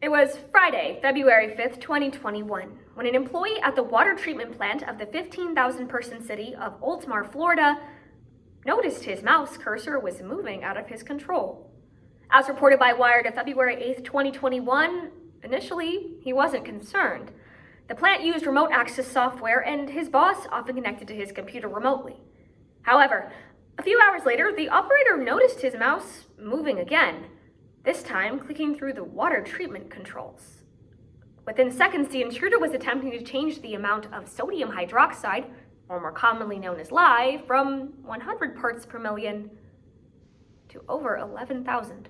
It was Friday, February 5th, 2021, when an employee at the water treatment plant of the 15,000-person city of Oldsmar, Florida, noticed his mouse cursor was moving out of his control. As reported by Wired on February 8th, 2021, initially, he wasn't concerned. The plant used remote access software, and his boss often connected to his computer remotely. However, a few hours later, the operator noticed his mouse moving again, this time clicking through the water treatment controls. Within seconds, the intruder was attempting to change the amount of sodium hydroxide, or more commonly known as lye, from 100 parts per million to over 11,000.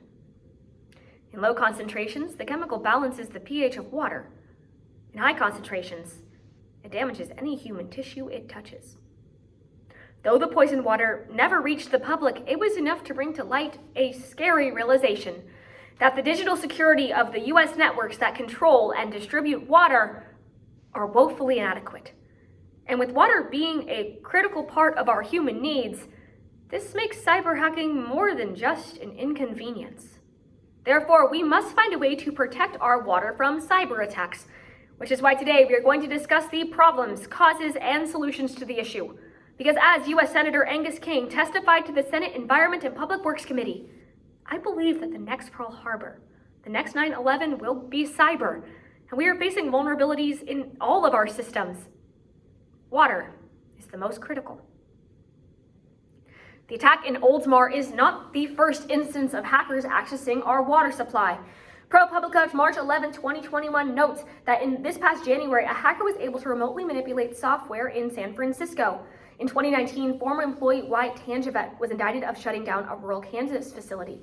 In low concentrations, the chemical balances the pH of water. In high concentrations, it damages any human tissue it touches. Though the poisoned water never reached the public, it was enough to bring to light a scary realization that the digital security of the U.S. networks that control and distribute water are woefully inadequate. And with water being a critical part of our human needs, this makes cyber hacking more than just an inconvenience. Therefore, we must find a way to protect our water from cyber attacks, which is why today we are going to discuss the problems, causes, and solutions to the issue. Because as U.S. Senator Angus King testified to the Senate Environment and Public Works Committee, I believe that the next Pearl Harbor, the next 9/11 will be cyber, and we are facing vulnerabilities in all of our systems. Water is the most critical. The attack in Oldsmar is not the first instance of hackers accessing our water supply. ProPublica's March 11, 2021 notes that in this past January, a hacker was able to remotely manipulate software in San Francisco. In 2019, former employee Wyatt Tangevet was indicted of shutting down a rural Kansas facility.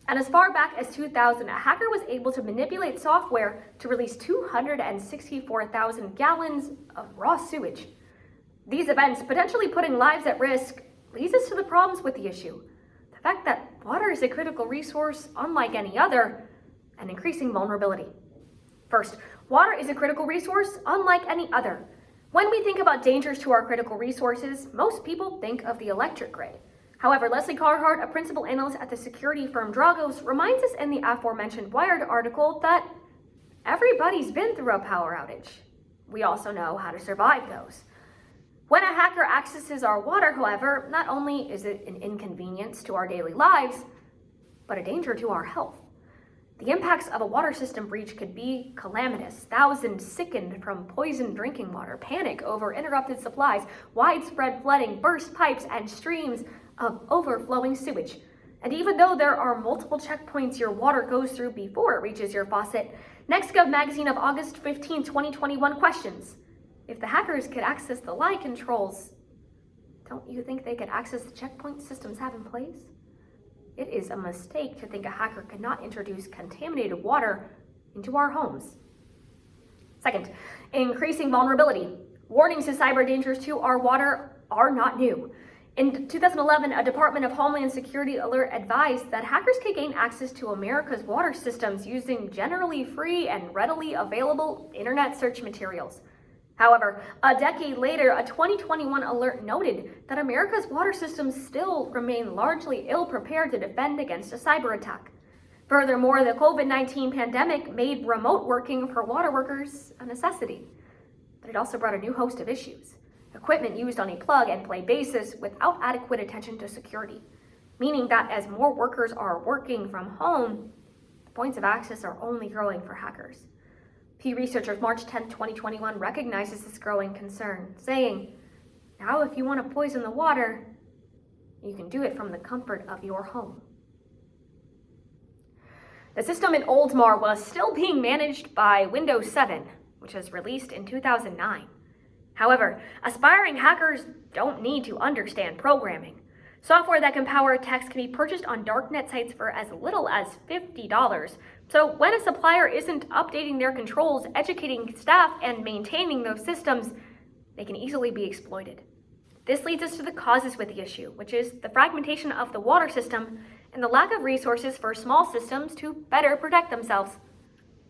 And as far back as 2000, a hacker was able to manipulate software to release 264,000 gallons of raw sewage. These events, potentially putting lives at risk, leads us to the problems with the issue. The fact that water is a critical resource unlike any other, and increasing vulnerability. First, water is a critical resource unlike any other. When we think about dangers to our critical resources, most people think of the electric grid. However, Leslie Carhart, a principal analyst at the security firm Dragos, reminds us in the aforementioned Wired article that everybody's been through a power outage. We also know how to survive those. When a hacker accesses our water, however, not only is it an inconvenience to our daily lives, but a danger to our health. The impacts of a water system breach could be calamitous. Thousands sickened from poisoned drinking water, panic over interrupted supplies, widespread flooding, burst pipes, and streams of overflowing sewage. And even though there are multiple checkpoints your water goes through before it reaches your faucet, NextGov magazine of August 15, 2021 questions: if the hackers could access the lye controls, don't you think they could access the checkpoint systems have in place? It is a mistake to think a hacker cannot introduce contaminated water into our homes. Second, increasing vulnerability. Warnings to cyber dangers to our water are not new. In 2011, a Department of Homeland Security alert advised that hackers could gain access to America's water systems using generally free and readily available internet search materials. However, a decade later, a 2021 alert noted that America's water systems still remain largely ill-prepared to defend against a cyber attack. Furthermore, the COVID-19 pandemic made remote working for water workers a necessity, but it also brought a new host of issues. Equipment used on a plug-and-play basis without adequate attention to security, meaning that as more workers are working from home, the points of access are only growing for hackers. Pew Researchers March 10, 2021 recognizes this growing concern, saying, now if you want to poison the water, you can do it from the comfort of your home. The system in Oldsmar was still being managed by Windows 7, which was released in 2009. However, aspiring hackers don't need to understand programming. Software that can power attacks can be purchased on darknet sites for as little as $50. So when a supplier isn't updating their controls, educating staff, and maintaining those systems, they can easily be exploited. This leads us to the causes with the issue, which is the fragmentation of the water system and the lack of resources for small systems to better protect themselves.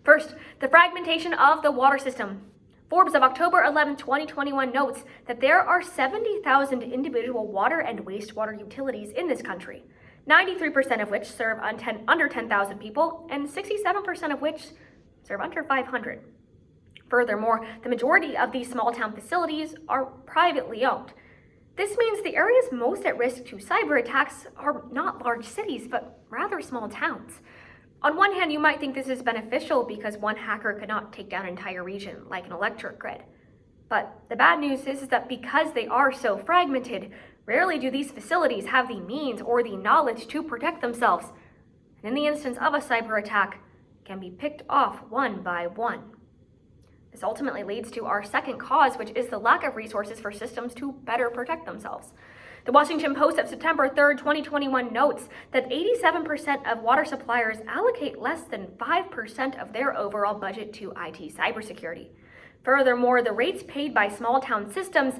First, the fragmentation of the water system. Forbes of October 11, 2021 notes that there are 70,000 individual water and wastewater utilities in this country, 93% of which serve under 10,000 people, and 67% of which serve under 500. Furthermore, the majority of these small town facilities are privately owned. This means the areas most at risk to cyber attacks are not large cities, but rather small towns. On one hand, you might think this is beneficial because one hacker could not take down an entire region like an electric grid. But the bad news is that because they are so fragmented, rarely do these facilities have the means or the knowledge to protect themselves. And in the instance of a cyber attack, can be picked off one by one. This ultimately leads to our second cause, which is the lack of resources for systems to better protect themselves. The Washington Post of September 3rd, 2021 notes that 87% of water suppliers allocate less than 5% of their overall budget to IT cybersecurity. Furthermore, the rates paid by small town systems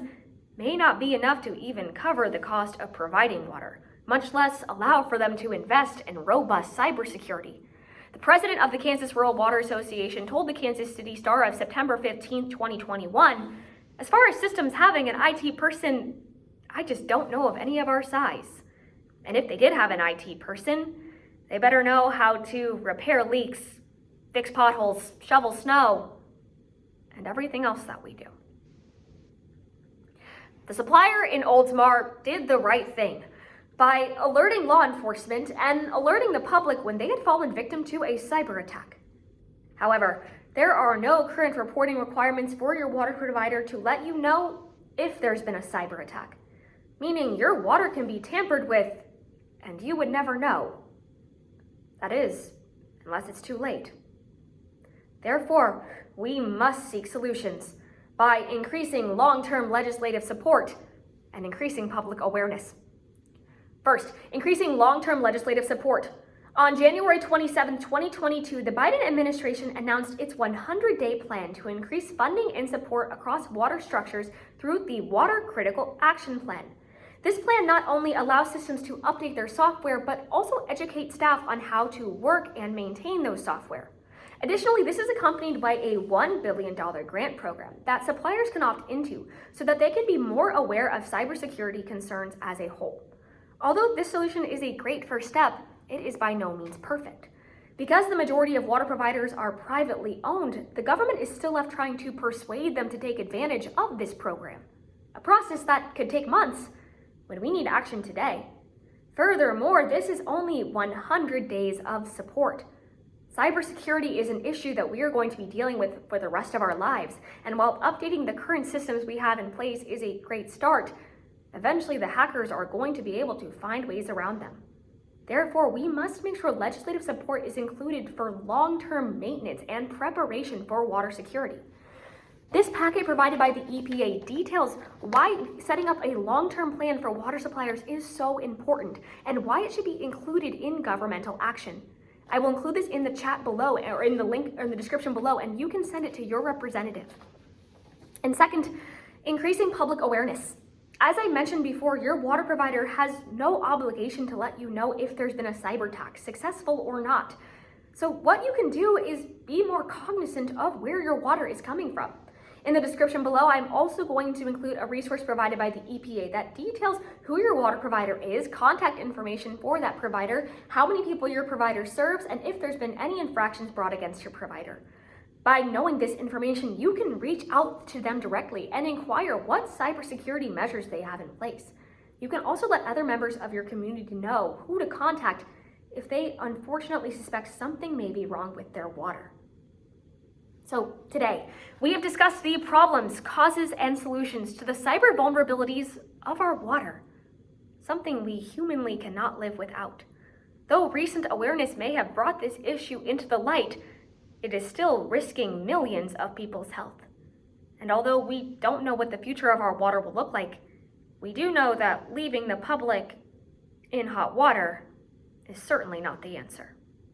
may not be enough to even cover the cost of providing water, much less allow for them to invest in robust cybersecurity. The president of the Kansas Rural Water Association told the Kansas City Star of September 15, 2021, as far as systems having an IT person, I just don't know of any of our size. And if they did have an IT person, they better know how to repair leaks, fix potholes, shovel snow, and everything else that we do. The supplier in Oldsmar did the right thing by alerting law enforcement and alerting the public when they had fallen victim to a cyber attack. However, there are no current reporting requirements for your water provider to let you know if there's been a cyber attack, meaning your water can be tampered with and you would never know. That is, unless it's too late. Therefore, we must seek solutions by increasing long-term legislative support and increasing public awareness. First, increasing long-term legislative support. On January 27, 2022, the Biden administration announced its 100-day plan to increase funding and support across water structures through the Water Critical Action Plan. This plan not only allows systems to update their software, but also educate staff on how to work and maintain those software. Additionally, this is accompanied by a $1 billion grant program that suppliers can opt into so that they can be more aware of cybersecurity concerns as a whole. Although this solution is a great first step, it is by no means perfect. Because the majority of water providers are privately owned, the government is still left trying to persuade them to take advantage of this program, a process that could take months when we need action today. Furthermore, this is only 100 days of support. Cybersecurity is an issue that we are going to be dealing with for the rest of our lives, and while updating the current systems we have in place is a great start, eventually the hackers are going to be able to find ways around them. Therefore, we must make sure legislative support is included for long-term maintenance and preparation for water security. This packet provided by the EPA details why setting up a long-term plan for water suppliers is so important and why it should be included in governmental action. I will include this in the chat below or in the link or in the description below, and you can send it to your representative. And second, increasing public awareness. As I mentioned before, your water provider has no obligation to let you know if there's been a cyber attack, successful or not. So what you can do is be more cognizant of where your water is coming from. In the description below, I'm also going to include a resource provided by the EPA that details who your water provider is, contact information for that provider, how many people your provider serves, and if there's been any infractions brought against your provider. By knowing this information, you can reach out to them directly and inquire what cybersecurity measures they have in place. You can also let other members of your community know who to contact if they unfortunately suspect something may be wrong with their water. So today, we have discussed the problems, causes, and solutions to the cyber vulnerabilities of our water, something we humanly cannot live without. Though recent awareness may have brought this issue into the light, it is still risking millions of people's health. And although we don't know what the future of our water will look like, we do know that leaving the public in hot water is certainly not the answer.